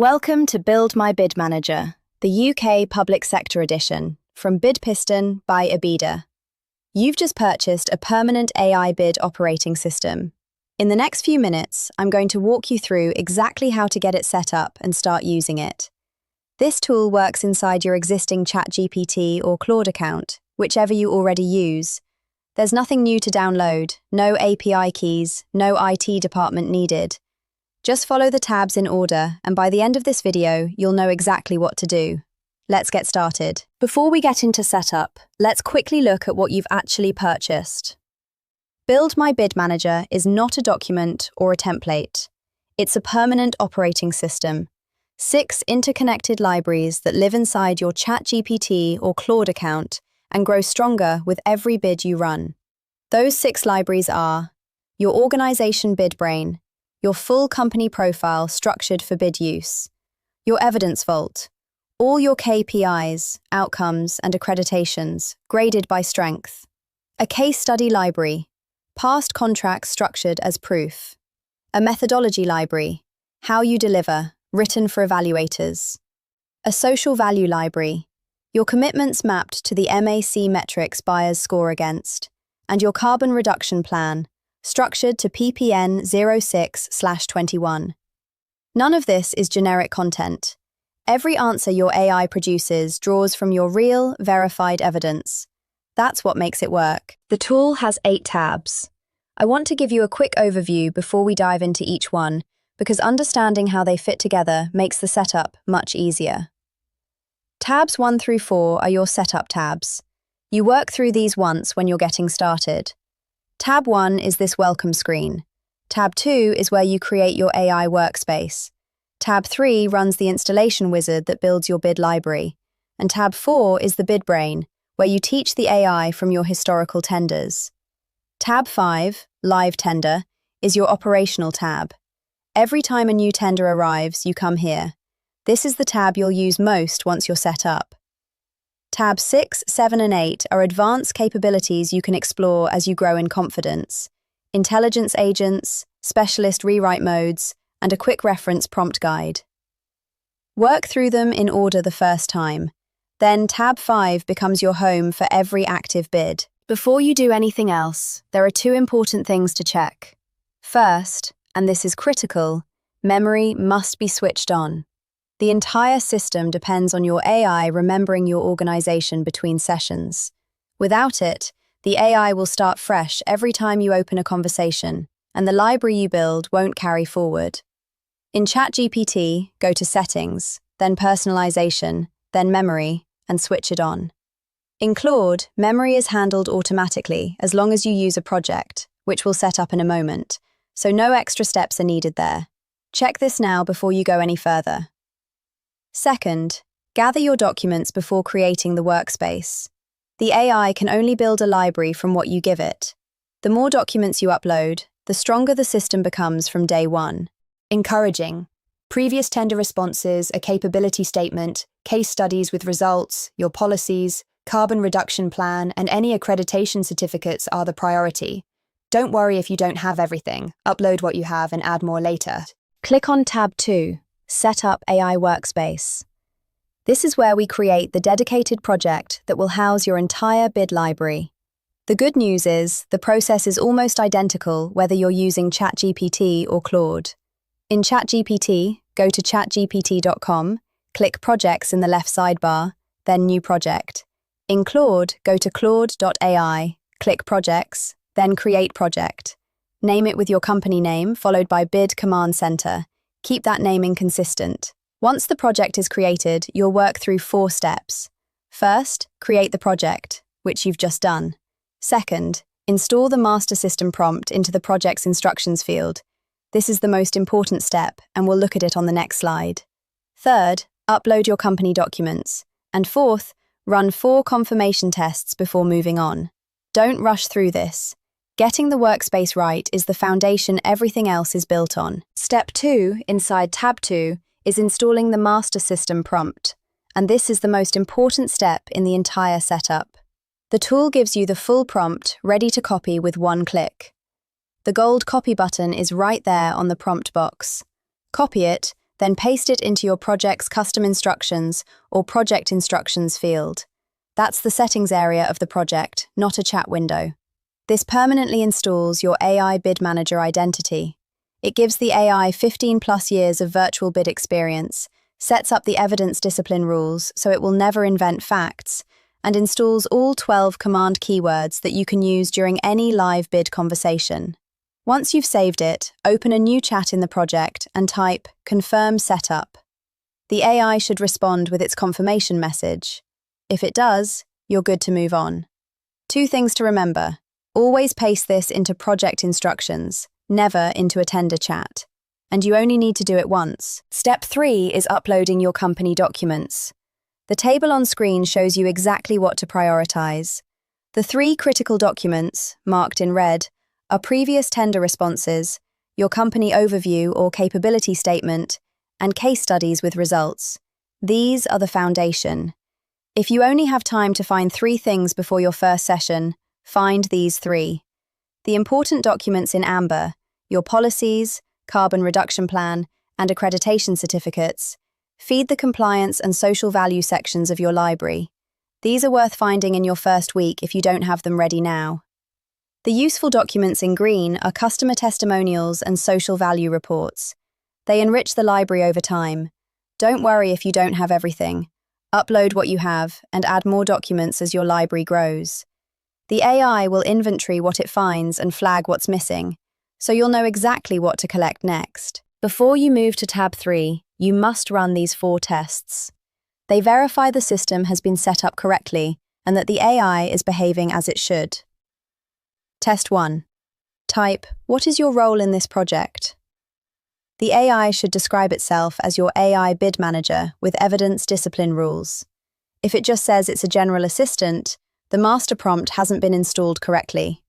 Welcome to Build My Bid Manager, the UK Public Sector Edition, from BidPiston by Abida. You've just purchased a permanent AI bid operating system. In the next few minutes, I'm going to walk you through exactly how to get it set up and start using it. This tool works inside your existing ChatGPT or Claude account, whichever you already use. There's nothing new to download, no API keys, no IT department needed. Just follow the tabs in order, and by the end of this video, you'll know exactly what to do. Let's get started. Before we get into setup, let's quickly look at what you've actually purchased. Build My Bid Manager is not a document or a template. It's a permanent operating system. 6 interconnected libraries that live inside your ChatGPT or Claude account and grow stronger with every bid you run. Those 6 libraries are your organization bid brain, your full company profile structured for bid use, your evidence vault, all your KPIs, outcomes, and accreditations graded by strength, a case study library, past contracts structured as proof, a methodology library, how you deliver, written for evaluators, a social value library, your commitments mapped to the MAC metrics buyers score against, and your carbon reduction plan, structured to PPN 06/21. None of this is generic content. Every answer your AI produces draws from your real, verified evidence. That's what makes it work. The tool has 8 tabs. I want to give you a quick overview before we dive into each one, because understanding how they fit together makes the setup much easier. Tabs 1 through 4 are your setup tabs. You work through these once when you're getting started. Tab 1 is this welcome screen. Tab 2 is where you create your AI workspace. Tab 3 runs the installation wizard that builds your bid library. And Tab 4 is the bid brain, where you teach the AI from your historical tenders. Tab 5, Live Tender, is your operational tab. Every time a new tender arrives, you come here. This is the tab you'll use most once you're set up. Tabs 6, 7, and 8 are advanced capabilities you can explore as you grow in confidence. Intelligence agents, specialist rewrite modes, and a quick reference prompt guide. Work through them in order the first time. Then Tab 5 becomes your home for every active bid. Before you do anything else, there are 2 important things to check. First, and this is critical, memory must be switched on. The entire system depends on your AI remembering your organization between sessions. Without it, the AI will start fresh every time you open a conversation, and the library you build won't carry forward. In ChatGPT, go to Settings, then Personalization, then Memory, and switch it on. In Claude, memory is handled automatically as long as you use a project, which we'll set up in a moment, so no extra steps are needed there. Check this now before you go any further. Second, gather your documents before creating the workspace. The AI can only build a library from what you give it. The more documents you upload, the stronger the system becomes from day one. Encouraging. Previous tender responses, a capability statement, case studies with results, your policies, carbon reduction plan, and any accreditation certificates are the priority. Don't worry if you don't have everything. Upload what you have and add more later. Click on Tab 2. Set up AI Workspace. This is where we create the dedicated project that will house your entire bid library. The good news is, the process is almost identical whether you're using ChatGPT or Claude. In ChatGPT, go to chatgpt.com, click Projects in the left sidebar, then New Project. In Claude, go to claude.ai, click Projects, then Create Project. Name it with your company name, followed by Bid Command Center. Keep that naming consistent. Once the project is created, you'll work through 4 steps. First, create the project, which you've just done. Second, install the master system prompt into the project's instructions field. This is the most important step, and we'll look at it on the next slide. Third, upload your company documents. And fourth, run 4 confirmation tests before moving on. Don't rush through this. Getting the workspace right is the foundation everything else is built on. Step 2, inside Tab 2, is installing the master system prompt, and this is the most important step in the entire setup. The tool gives you the full prompt ready to copy with one click. The gold copy button is right there on the prompt box. Copy it, Then paste it into your project's custom instructions or project instructions field. That's the settings area of the project, not a chat window. This permanently installs your AI Bid Manager identity. It gives the AI 15+ years of virtual bid experience, sets up the evidence discipline rules so it will never invent facts, and installs all 12 command keywords that you can use during any live bid conversation. Once you've saved it, open a new chat in the project and type "Confirm Setup." The AI should respond with its confirmation message. If it does, you're good to move on. 2 things to remember. Always paste this into project instructions, never into a tender chat. And you only need to do it once. Step 3 is uploading your company documents. The table on screen shows you exactly what to prioritize. The 3 critical documents, marked in red, are previous tender responses, your company overview or capability statement, and case studies with results. These are the foundation. If you only have time to find 3 things before your first session, find these 3. The important documents in amber, your policies, carbon reduction plan, and accreditation certificates, feed the compliance and social value sections of your library. These are worth finding in your first week if you don't have them ready now. The useful documents in green are customer testimonials and social value reports. They enrich the library over time. Don't worry if you don't have everything. Upload what you have and add more documents as your library grows. The AI will inventory what it finds and flag what's missing, so you'll know exactly what to collect next. Before you move to tab 3, you must run these 4 tests. They verify the system has been set up correctly and that the AI is behaving as it should. Test 1. Type, "What is your role in this project?" The AI should describe itself as your AI Bid Manager with evidence discipline rules. If it just says it's a general assistant, the master prompt hasn't been installed correctly.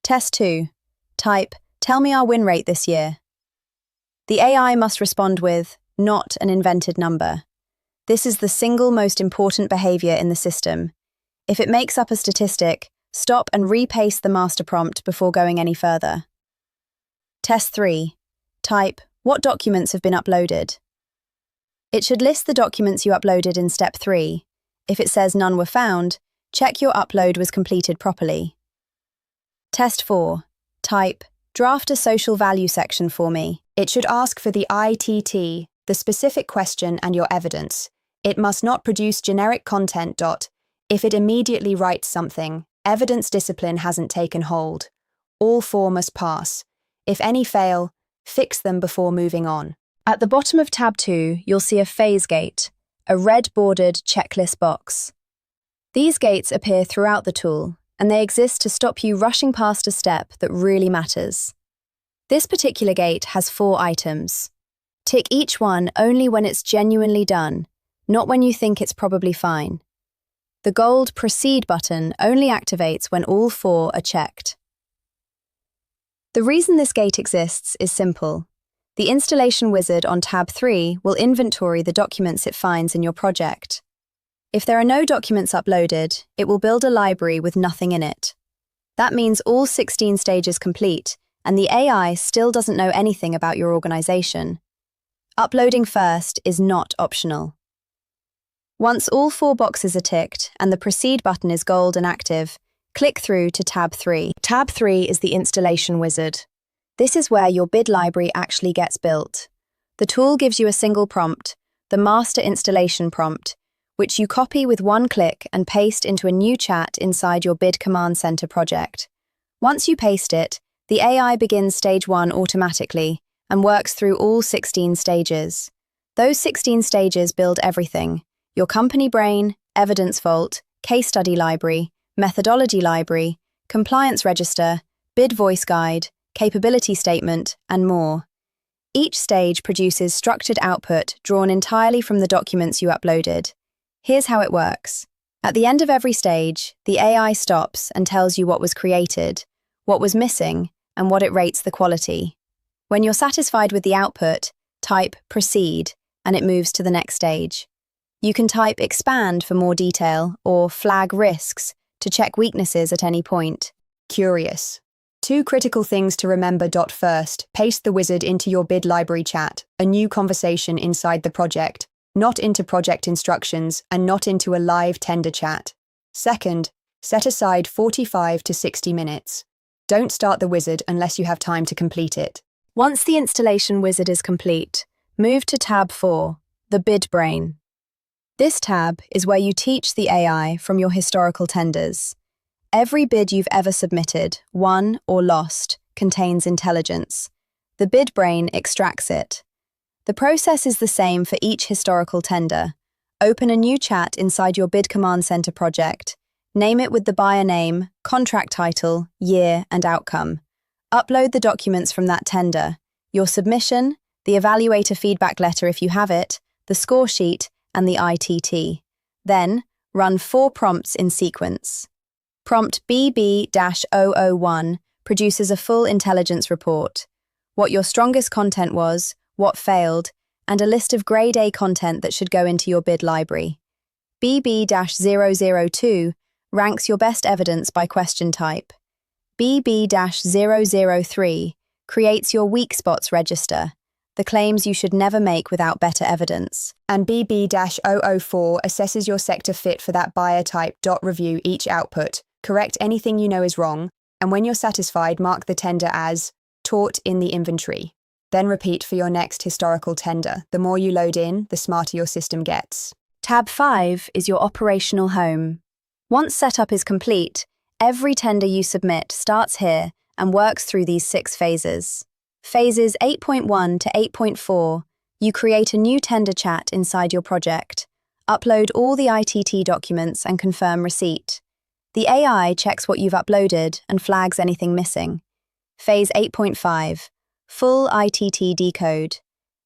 Test 2. Type, "Tell me our win rate this year." The AI must respond with, "Not an invented number." This is the single most important behavior in the system. If it makes up a statistic, stop and repaste the master prompt before going any further. Test 3. Type, "What documents have been uploaded?" It should list the documents you uploaded in step 3. If it says none were found, check your upload was completed properly. Test 4. Type, "Draft a social value section for me." It should ask for the ITT, the specific question and your evidence. It must not produce generic content. If it immediately writes something, evidence discipline hasn't taken hold. All 4 must pass. If any fail, fix them before moving on. At the bottom of tab 2, you'll see a phase gate, a red-bordered checklist box. These gates appear throughout the tool, and they exist to stop you rushing past a step that really matters. This particular gate has 4 items. Tick each one only when it's genuinely done, not when you think it's probably fine. The gold Proceed button only activates when all 4 are checked. The reason this gate exists is simple. The installation wizard on tab 3 will inventory the documents it finds in your project. If there are no documents uploaded, it will build a library with nothing in it. That means all 16 stages complete, and the AI still doesn't know anything about your organization. Uploading first is not optional. Once all 4 boxes are ticked and the Proceed button is gold and active, click through to tab 3. Tab 3 is the installation wizard. This is where your bid library actually gets built. The tool gives you a single prompt, the master installation prompt, which you copy with 1 click and paste into a new chat inside your Bid Command Center project. Once you paste it, the AI begins stage 1 automatically and works through all 16 stages. Those 16 stages build everything: your company brain, evidence vault, case study library, methodology library, compliance register, bid voice guide, capability statement, and more. Each stage produces structured output drawn entirely from the documents you uploaded. Here's how it works. At the end of every stage, the AI stops and tells you what was created, what was missing, and what it rates the quality. When you're satisfied with the output, type Proceed, and it moves to the next stage. You can type Expand for more detail or Flag Risks to check weaknesses at any point. Curious? Two critical things to remember. First, paste the wizard into your bid library chat, a new conversation inside the project, not into project instructions and not into a live tender chat. Second, set aside 45 to 60 minutes. Don't start the wizard unless you have time to complete it. Once the installation wizard is complete, move to tab 4, the bid brain. This tab is where you teach the AI from your historical tenders. Every bid you've ever submitted, won or lost, contains intelligence. The bid brain extracts it. The process is the same for each historical tender. Open a new chat inside your Bid Command Center project. Name it with the buyer name, contract title, year, and outcome. Upload the documents from that tender, your submission, the evaluator feedback letter if you have it, the score sheet, and the ITT. Then, run 4 prompts in sequence. Prompt BB-001 produces a full intelligence report, what your strongest content was, what failed, and a list of grade A content that should go into your bid library. BB-002 ranks your best evidence by question type. BB-003 creates your weak spots register, the claims you should never make without better evidence. And BB-004 assesses your sector fit for that buyer type. Review each output, correct anything you know is wrong, and when you're satisfied, mark the tender as taught in the inventory. Then repeat for your next historical tender. The more you load in, the smarter your system gets. Tab 5 is your operational home. Once setup is complete, every tender you submit starts here and works through these 6 phases. Phases 8.1 to 8.4, you create a new tender chat inside your project, upload all the ITT documents and confirm receipt. The AI checks what you've uploaded and flags anything missing. Phase 8.5, full ITT decode.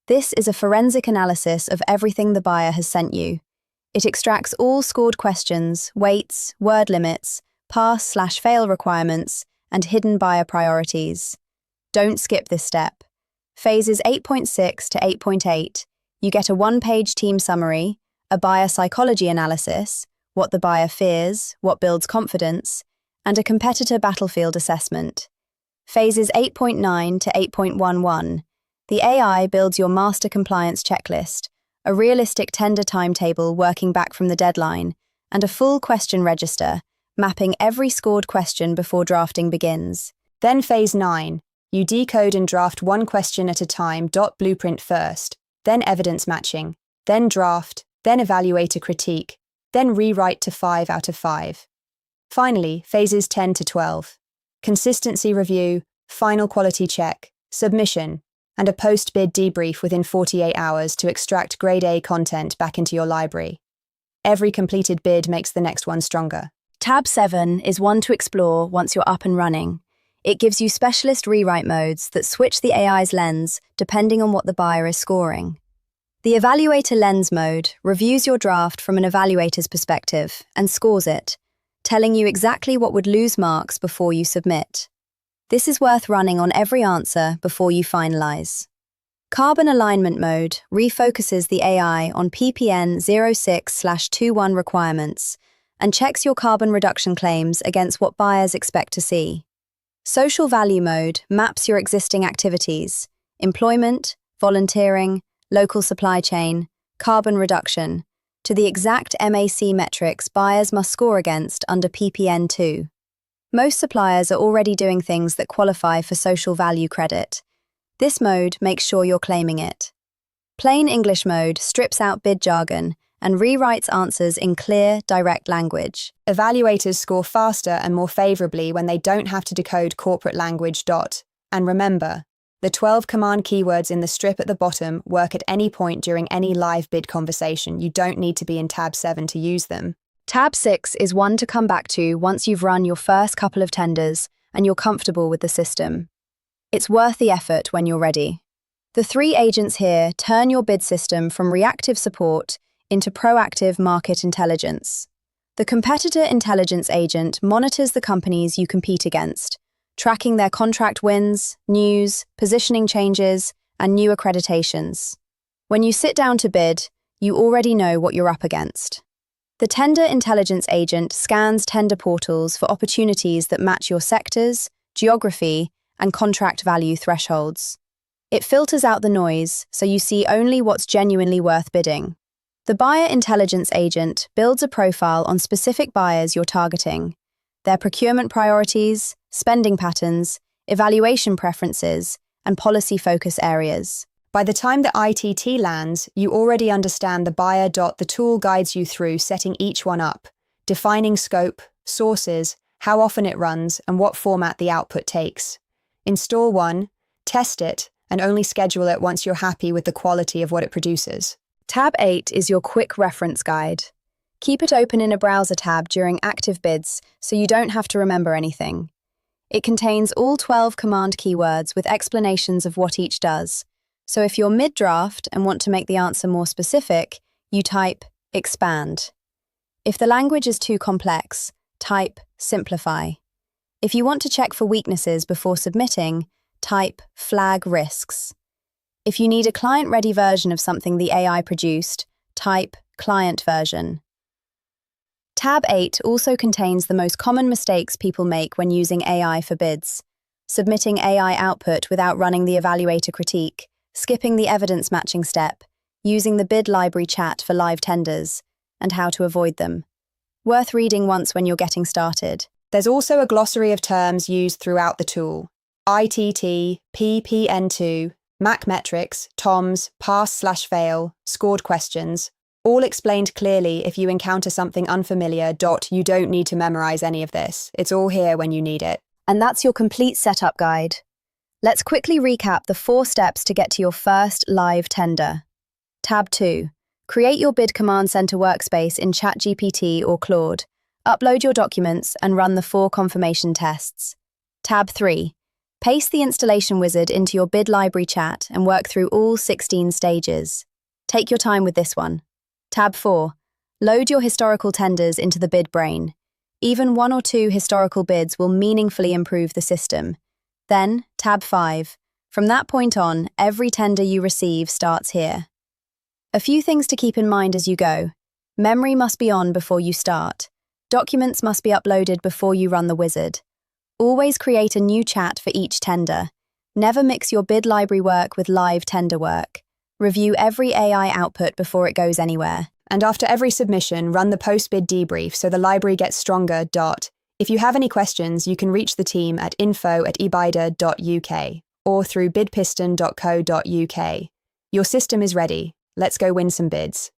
This is a forensic analysis of everything the buyer has sent you. It extracts all scored questions, weights, word limits, pass/fail requirements, and hidden buyer priorities. Don't skip this step. Phases 8.6 to 8.8, you get a 1-page team summary, a buyer psychology analysis, what the buyer fears, what builds confidence, and a competitor battlefield assessment. Phases 8.9 to 8.11, the AI builds your master compliance checklist, a realistic tender timetable working back from the deadline, and a full question register, mapping every scored question before drafting begins. Then phase 9, you decode and draft 1 question at a time. Blueprint first, then evidence matching, then draft, then evaluator critique, then rewrite to 5 out of 5. Finally, phases 10 to 12. Consistency review, final quality check, submission, and a post-bid debrief within 48 hours to extract grade A content back into your library. Every completed bid makes the next one stronger. Tab 7 is one to explore once you're up and running. It gives you specialist rewrite modes that switch the AI's lens depending on what the buyer is scoring. The Evaluator Lens mode reviews your draft from an evaluator's perspective and scores it, telling you exactly what would lose marks before you submit. This is worth running on every answer before you finalize. Carbon Alignment mode refocuses the AI on PPN 06/21 requirements and checks your carbon reduction claims against what buyers expect to see. Social Value mode maps your existing activities, employment, volunteering, local supply chain, carbon reduction, to the exact MAC metrics buyers must score against under PPN 2. Most suppliers are already doing things that qualify for social value credit. This mode makes sure you're claiming it. Plain English mode strips out bid jargon and rewrites answers in clear, direct language. Evaluators score faster and more favorably when they don't have to decode corporate language. And remember, the 12 command keywords in the strip at the bottom work at any point during any live bid conversation. You don't need to be in tab 7 to use them. Tab 6 is one to come back to once you've run your first couple of tenders and you're comfortable with the system. It's worth the effort when you're ready. The 3 agents here turn your bid system from reactive support into proactive market intelligence. The competitor intelligence agent monitors the companies you compete against, tracking their contract wins, news, positioning changes, and new accreditations. When you sit down to bid, you already know what you're up against. The tender intelligence agent scans tender portals for opportunities that match your sectors, geography, and contract value thresholds. It filters out the noise, so you see only what's genuinely worth bidding. The buyer intelligence agent builds a profile on specific buyers you're targeting, their procurement priorities, spending patterns, evaluation preferences, and policy focus areas. By the time the ITT lands, you already understand the buyer. The tool guides you through setting each one up, defining scope, sources, how often it runs, and what format the output takes. Install one, test it, and only schedule it once you're happy with the quality of what it produces. Tab 8 is your quick reference guide. Keep it open in a browser tab during active bids so you don't have to remember anything. It contains all 12 command keywords with explanations of what each does. So if you're mid-draft and want to make the answer more specific, you type expand. If the language is too complex, type simplify. If you want to check for weaknesses before submitting, type flag risks. If you need a client-ready version of something the AI produced, type client version. Tab 8 also contains the most common mistakes people make when using AI for bids: submitting AI output without running the evaluator critique, skipping the evidence matching step, using the bid library chat for live tenders, and how to avoid them. Worth reading once when you're getting started. There's also a glossary of terms used throughout the tool: ITT, PPN2, MAC metrics, TOMS, pass/fail, scored questions, all explained clearly. If you encounter something unfamiliar, you don't need to memorize any of this. It's all here when you need it. And that's your complete setup guide. Let's quickly recap the 4 steps to get to your first live tender. Tab 2. Create your bid command center workspace in ChatGPT or Claude. Upload your documents and run the 4 confirmation tests. Tab 3. Paste the installation wizard into your bid library chat and work through all 16 stages. Take your time with this one. Tab 4. Load your historical tenders into the bid brain. Even 1 or 2 historical bids will meaningfully improve the system. Then, Tab 5. From that point on, every tender you receive starts here. A few things to keep in mind as you go. Memory must be on before you start. Documents must be uploaded before you run the wizard. Always create a new chat for each tender. Never mix your bid library work with live tender work. Review every AI output before it goes anywhere. And after every submission, run the post-bid debrief so the library gets stronger. If you have any questions, you can reach the team at info@ebida.uk or through bidpiston.co.uk. Your system is ready. Let's go win some bids.